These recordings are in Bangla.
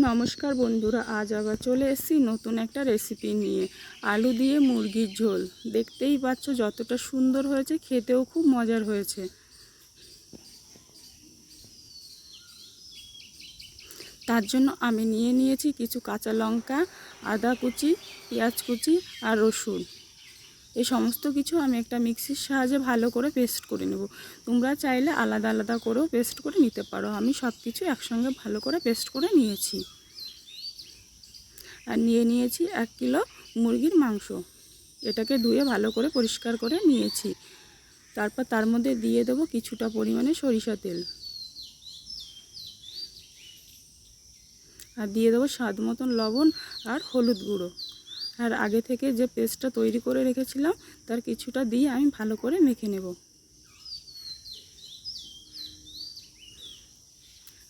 নমস্কার বন্ধুরা, আজ আবার চলে এসেছি নতুন একটা রেসিপি নিয়ে। আলু দিয়ে মুরগির ঝোল। দেখতেই পাচ্ছ যতটা সুন্দর হয়েছে, খেতেও খুব মজার হয়েছে। তার জন্য আমি নিয়েছি কিছু কাঁচা লঙ্কা, আদা কুচি, পেঁয়াজ কুচি আর রসুন। এই সমস্ত কিছু আমি একটা মিক্সির সাহায্যে ভালো করে পেস্ট করে নেব। তোমরা চাইলে আলাদা আলাদা করেও পেস্ট করে নিতে পারো। আমি সব কিছু একসঙ্গে ভালো করে পেস্ট করে নিয়েছি। আর নিয়েছি 1 কিলো মুরগির মাংস। এটাকে ধুয়ে ভালো করে পরিষ্কার করে নিয়েছি। তারপর তার মধ্যে দিয়ে দেবো কিছুটা পরিমাণে সরিষা তেল, আর দিয়ে দেবো স্বাদ মতন লবণ আর হলুদ গুঁড়ো। আর আগে থেকে যে পেস্টটা তৈরি করে রেখেছিলাম তার কিছুটা দিয়ে আমি ভালো করে মেখে নেব।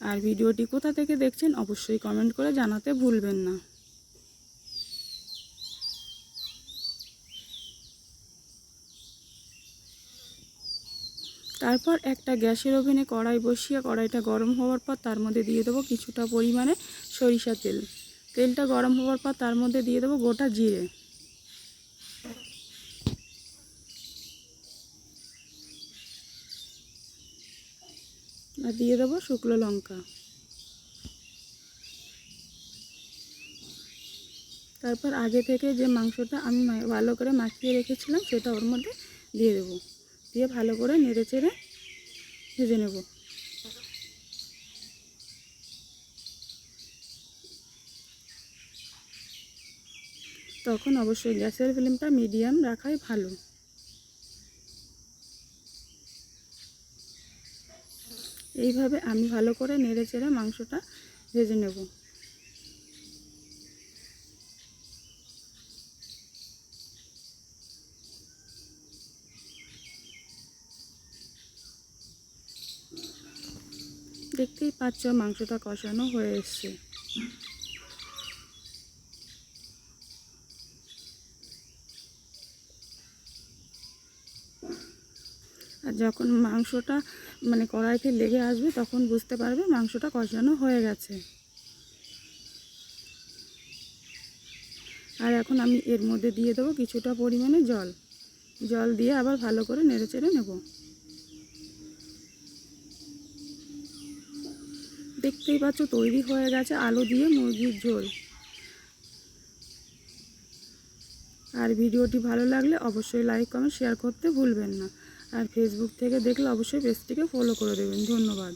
আর ভিডিওটি কোথা থেকে দেখছেন অবশ্যই কমেন্ট করে জানাতে ভুলবেন না। তারপর একটা গ্যাসের ওভেনে কড়াই বসিয়ে কড়াইটা গরম হওয়ার পর তার মধ্যে দিয়ে দেবো কিছুটা পরিমাণে সরিষা তেল। তেলটা গরম হওয়ার পর তার মধ্যে দিয়ে দেবো গোটা জিরে, আর দিয়ে দেবো শুকনো লঙ্কা। তারপর আগে থেকে যে মাংসটা আমি ভালো করে মাখিয়ে রেখেছিলাম সেটা ওর মধ্যে দিয়ে দেবো। দিয়ে ভালো করে নেড়ে চেড়ে ভেজে নেব। তখন অবশ্যই গ্যাসের ফ্লেমটা মিডিয়াম রাখাই ভালো। এইভাবে আমি ভালো করে নেড়ে চেড়ে মাংসটা ভেজে নেব। দেখতেই পাচ্ছ মাংসটা কষানো হয়ে এসছে। আর যখন মাংসটা কড়াইতে লেগে আসবে তখন বুঝতে পারবে মাংসটা কষানো হয়ে গেছে। আর এখন আমি এর মধ্যে দিয়ে দেবো কিছুটা পরিমাণে জল দিয়ে আবার ভালো করে নেড়ে চেড়ে নেব। দেখতেই পাচ্ছ তৈরি হয়ে গেছে আলু দিয়ে মুরগির ঝোল। আর ভিডিওটি ভালো লাগলে অবশ্যই লাইক কমেন্ট শেয়ার করতে ভুলবেন না। আর ফেসবুক থেকে দেখলে অবশ্যই পেজটিকে ফলো করে দেবেন। ধন্যবাদ।